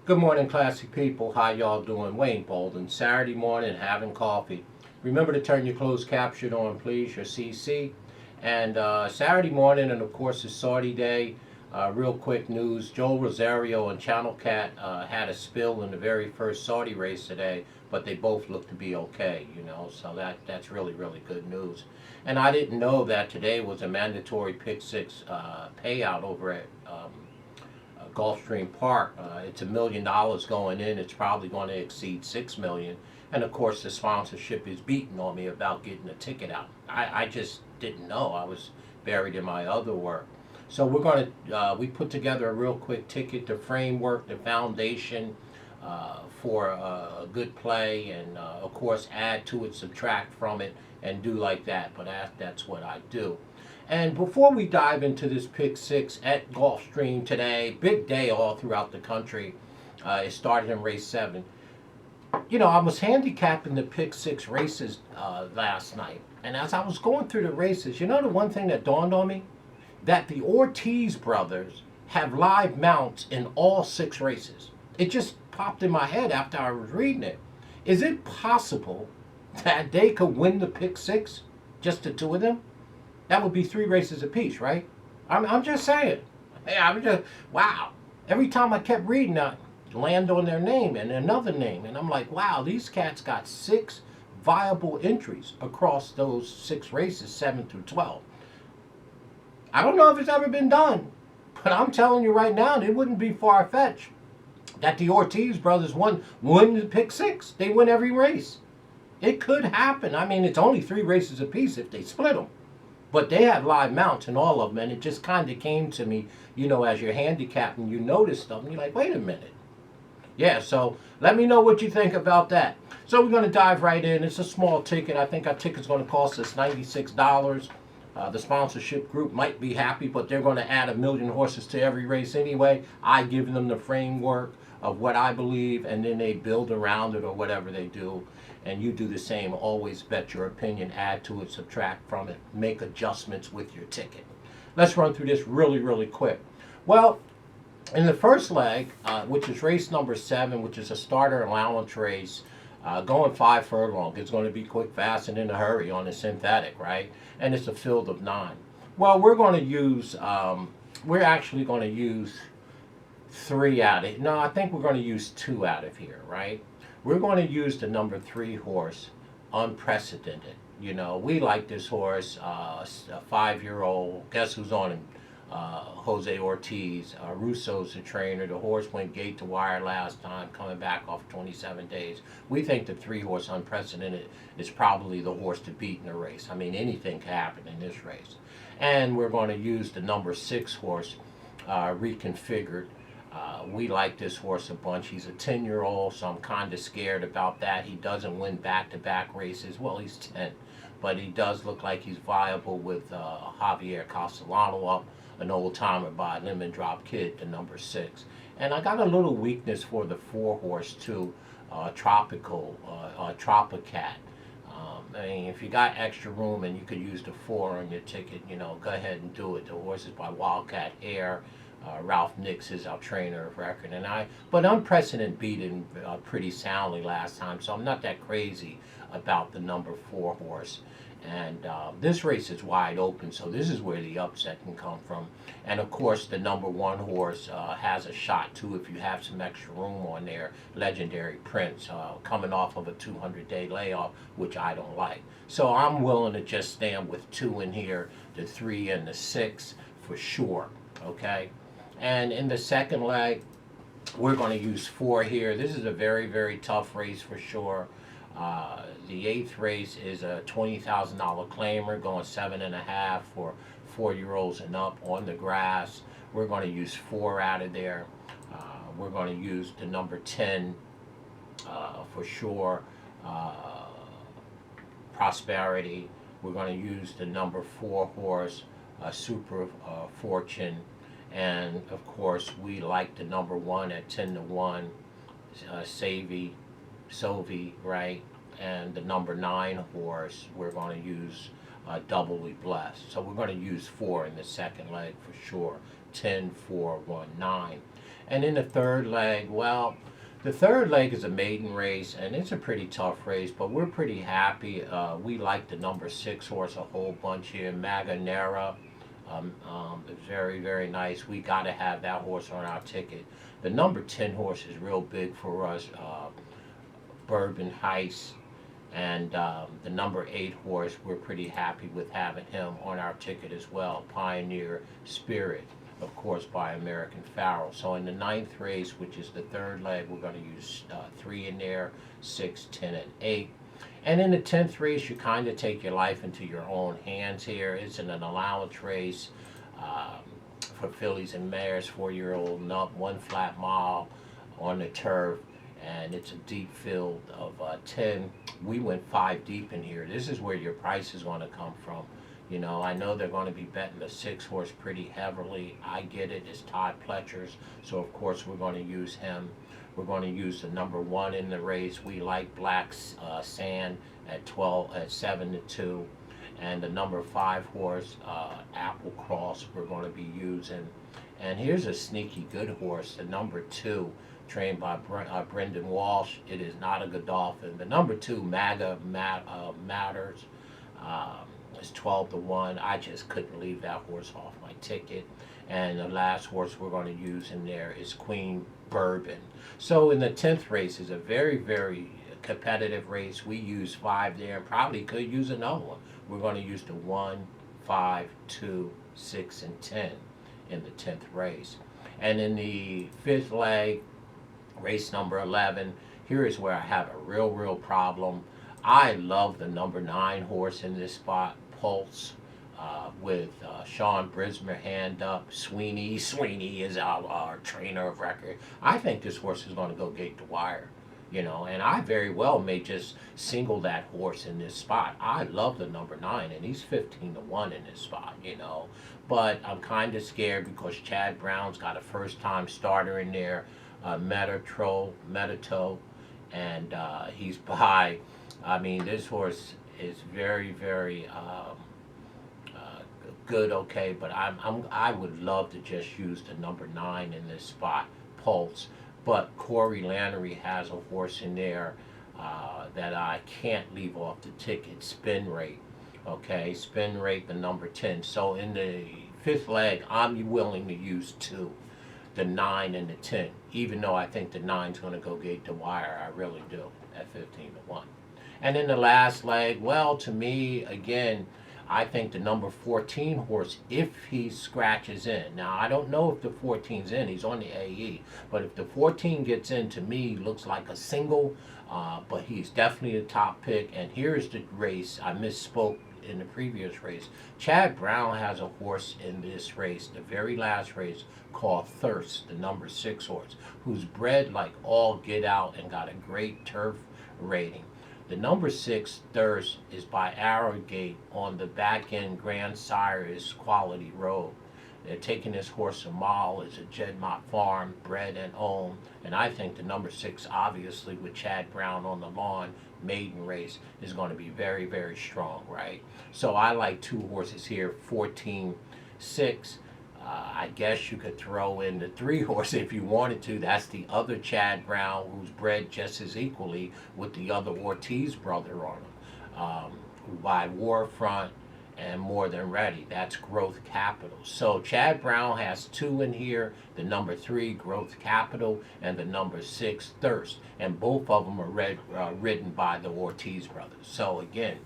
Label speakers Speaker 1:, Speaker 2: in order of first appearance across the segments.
Speaker 1: Good morning, classic people. How y'all doing? Wayne Bolden. Saturday morning, having coffee. Remember to turn your closed caption on, please, your CC. And Saturday morning, and of course, it's Saudi Day. Real quick news: Joel Rosario and Channel Cat had a spill in the very first Saudi race today, but they both look to be okay. So that's really good news. And I didn't know that today was a mandatory Pick Six payout over at Gulfstream Park. It's $1 million going in. It's probably going to exceed $6 million. And of course, the sponsorship is beating on me about getting a ticket out. I just didn't know. I was buried in my other work. So we put together a real quick ticket, the framework, the foundation for a good play, and of course, add to it, subtract from it, and do like that. But that's what I do. And before we dive into this Pick Six at Gulfstream today, big day all throughout the country. It started in race 7. I was handicapping the Pick Six races last night. And as I was going through the races, the one thing that dawned on me? That the Ortiz brothers have live mounts in all 6 races. It just popped in my head after I was reading it. Is it possible that they could win the Pick Six? Just the 2 of them? That would be 3 races apiece, right? I'm just saying. Hey, I'm just, wow. Every time I kept reading, I land on their name and another name. And I'm like, wow, these cats got 6 viable entries across those 6 races, 7 through 12. I don't know if it's ever been done, but I'm telling you right now, it wouldn't be far-fetched that the Ortiz brothers win the Pick Six. They win every race. It could happen. I mean, it's only 3 races apiece if they split them. But they have live mounts in all of them, and it just kind of came to me, as you're handicapping, you notice stuff, and you're like, wait a minute. Yeah, so let me know what you think about that. So we're going to dive right in. It's a small ticket. I think our ticket's going to cost us $96. The sponsorship group might be happy, but they're going to add 1 million horses to every race anyway. I give them the framework of what I believe, and then they build around it or whatever they do. And you do the same. Always bet your opinion, add to it, subtract from it, make adjustments with your ticket. Let's run through this really quick. Well, in the first leg, which is race number 7, which is a starter allowance race, going 5 furlong. It's going to be quick, fast, and in a hurry on the synthetic, right? And it's a field of 9. Well, we're actually going to use 3 out of it. No, I think we're going to use 2 out of here, right? We're going to use the number 3 horse, Unprecedented. We like this horse, a 5-year-old. Guess who's on him? Jose Ortiz. Russo's the trainer. The horse went gate to wire last time, coming back off 27 days. We think the 3 horse, Unprecedented, is probably the horse to beat in the race. I mean, anything can happen in this race. And we're going to use the number 6 horse, Reconfigured. We like this horse a bunch. He's a 10-year-old, so I'm kind of scared about that. He doesn't win back-to-back races. Well, he's 10, but he does look like he's viable with Javier Castellano up, an old-timer by Lemon Drop Kid, the number 6. And I got a little weakness for the 4 horse, too, Tropicat. I mean, if you got extra room and you could use the 4 on your ticket, go ahead and do it. The horse is by Wildcat Air. Ralph Nix is our trainer of record, but Unprecedented beat him pretty soundly last time, so I'm not that crazy about the number 4 horse. And this race is wide open, so this is where the upset can come from. And of course, the number 1 horse has a shot too if you have some extra room on there. Legendary Prince, coming off of a 200-day layoff, which I don't like. So I'm willing to just stand with 2 in here, the 3 and the 6 for sure. Okay. And in the second leg, we're going to use 4 here. This is a very tough race for sure. The 8th race is a $20,000 claimer, going 7.5 for 4-year-olds and up on the grass. We're going to use 4 out of there. We're going to use the number 10 for sure. Prosperity. We're going to use the number 4 horse, Super Fortune. And of course, we like the number 1 at 10-1, Sovi, right? And the number 9 horse, we're going to use Doubly Blessed. So we're going to use 4 in the second leg for sure. 10, 4, 1, 9. And in the third leg, well, the third leg is a maiden race, and it's a pretty tough race, but we're pretty happy. We like the number 6 horse a whole bunch here, Maganera. It's very, very nice. We got to have that horse on our ticket. The number 10 horse is real big for us, Bourbon Heights. And the number 8 horse, we're pretty happy with having him on our ticket as well, Pioneer Spirit, of course, by American Pharoah. So in the 9th race, which is the third leg, we're going to use 3 in there, 6, 10, and 8. And in the 10th race, you kind of take your life into your own hands here. It's an allowance race for fillies and mares, 4-year-old and up, 1 flat mile on the turf. And it's a deep field of 10. We went 5 deep in here. This is where your price is going to come from. You know, I know they're going to be betting the 6 horse pretty heavily. I get it. It's Todd Pletcher's, so of course we're going to use him. We're going to use the number 1 in the race. We like Black Sand at 7 to 2, and the number 5 horse Apple Cross we're going to be using. And here's a sneaky good horse, the number 2. Trained by Brendan Walsh. It is not a Godolphin. The number 2, Matters, is 12 to 1. I just couldn't leave that horse off my ticket. And the last horse we're going to use in there is Queen Bourbon. So in the 10th race is a very, very competitive race. We use 5 there. Probably could use another one. We're going to use the 1, 5, 2, 6, and 10 in the 10th race. And in the 5th leg, race number 11, here is where I have a real problem. I love the number 9 horse in this spot, Pulse, with Sean Brismer hand up. Sweeney is our trainer of record. I think this horse is going to go gate to wire, you know, and I very well may just single that horse in this spot. I love the number 9, and he's 15 to 1 in this spot, you know, but I'm kind of scared because Chad Brown's got a first-time starter in there, Metato, and he's by, I mean, this horse is very, very good, okay, but I would love to just use the number 9 in this spot, Pulse, but Corey Lannery has a horse in there that I can't leave off the ticket, Spin Rate, okay, Spin Rate, the number 10. So in the 5th leg, I'm willing to use 2. The 9 and the 10, even though I think the 9's going to go gate to wire. I really do at 15 to 1. And in the last leg, well, to me, again, I think the number 14 horse, if he scratches in. Now, I don't know if the 14's in. He's on the AE. But if the 14 gets in, to me, looks like a single. But he's definitely a top pick. And here's the race. I misspoke in the previous race. Chad Brown has a horse in this race, the very last race, called Thirst, the number 6 horse, who's bred like all get out and got a great turf rating. The number 6 Thirst is by Arrowgate on the back end Grand Cyrus Quality Road. They're taking this horse a mile. It's a Jedmont farm, bred and owned. And I think the number 6, obviously, with Chad Brown on the lawn, maiden race, is going to be very, very strong, right? So I like 2 horses here, 14, 6. I guess you could throw in the 3 horse if you wanted to. That's the other Chad Brown, who's bred just as equally with the other Ortiz brother on him, who by Warfront and More Than Ready. That's Growth Capital. So Chad Brown has 2 in here, the number 3, Growth Capital, and the number 6, Thirst. And both of them are ridden by the Ortiz brothers. So again,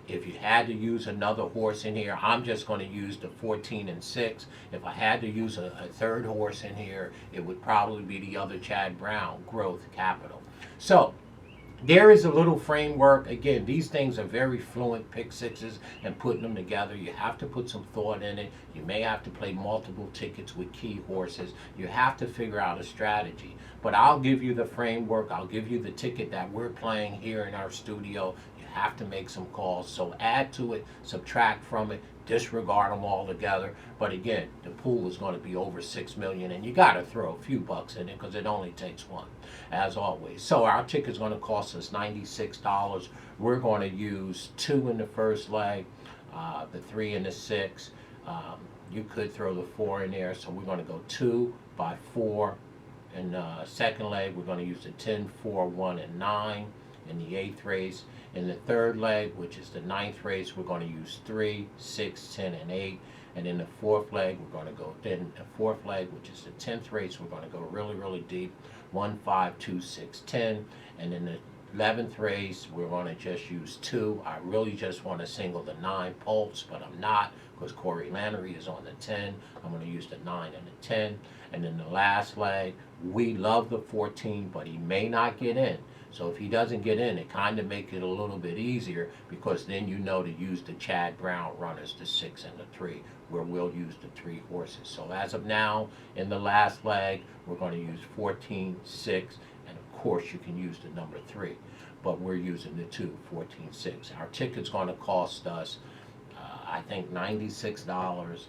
Speaker 1: if you had to use another horse in here, I'm just going to use the 14 and 6. If I had to use a 3rd horse in here, it would probably be the other Chad Brown, Growth Capital. So there is a little framework. Again, these things are very fluent pick sixes, and putting them together, you have to put some thought in it. You may have to play multiple tickets with key horses. You have to figure out a strategy. But I'll give you the framework. I'll give you the ticket that we're playing here in our studio. You have to make some calls. So add to it, subtract from it, disregard them all together. But again, the pool is going to be over $6 million, and you got to throw a few bucks in it because it only takes one, as always. So our ticket is going to cost us $96. We're going to use 2 in the first leg, the 3 and the 6. You could throw the 4 in there, so we're going to go 2 by 4, In the second leg, we're going to use the 10, 4, 1, and 9 in the 8th race. In the third leg, which is the 9th race, we're going to use 3, 6, 10, and 8. And in the fourth leg, we're going to go, then the fourth leg, which is the 10th race, we're going to go really, really deep. 1, 5, 2, 6, 10. And in the 11th race, we're going to just use 2. I really just want to single the 9 Pulse, but I'm not, because Corey Lannery is on the 10. I'm going to use the 9 and the 10. And in the last leg, we love the 14, but he may not get in. So if he doesn't get in, it kind of makes it a little bit easier, because then you know to use the Chad Brown runners, the 6 and the 3, where we'll use the 3 horses. So as of now, in the last leg, we're going to use 14, 6, and of course you can use the number 3. But we're using the 2, 14, 6. Our ticket's going to cost us, I think, $96.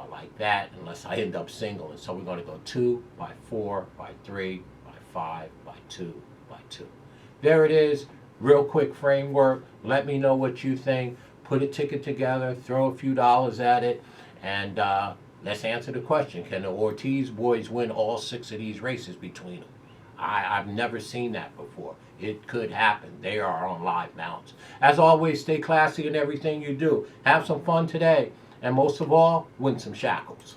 Speaker 1: Like that, unless I end up single. And so we're going to go 2 by 4 by 3 by 5 by 2 by 2. There it is. Real quick framework. Let me know what you think. Put a ticket together, throw a few dollars at it, and let's answer the question. Can the Ortiz boys win all 6 of these races between them? I've never seen that before. It could happen. They are on live mounts. As always, stay classy in everything you do. Have some fun today. And most of all, win some shackles.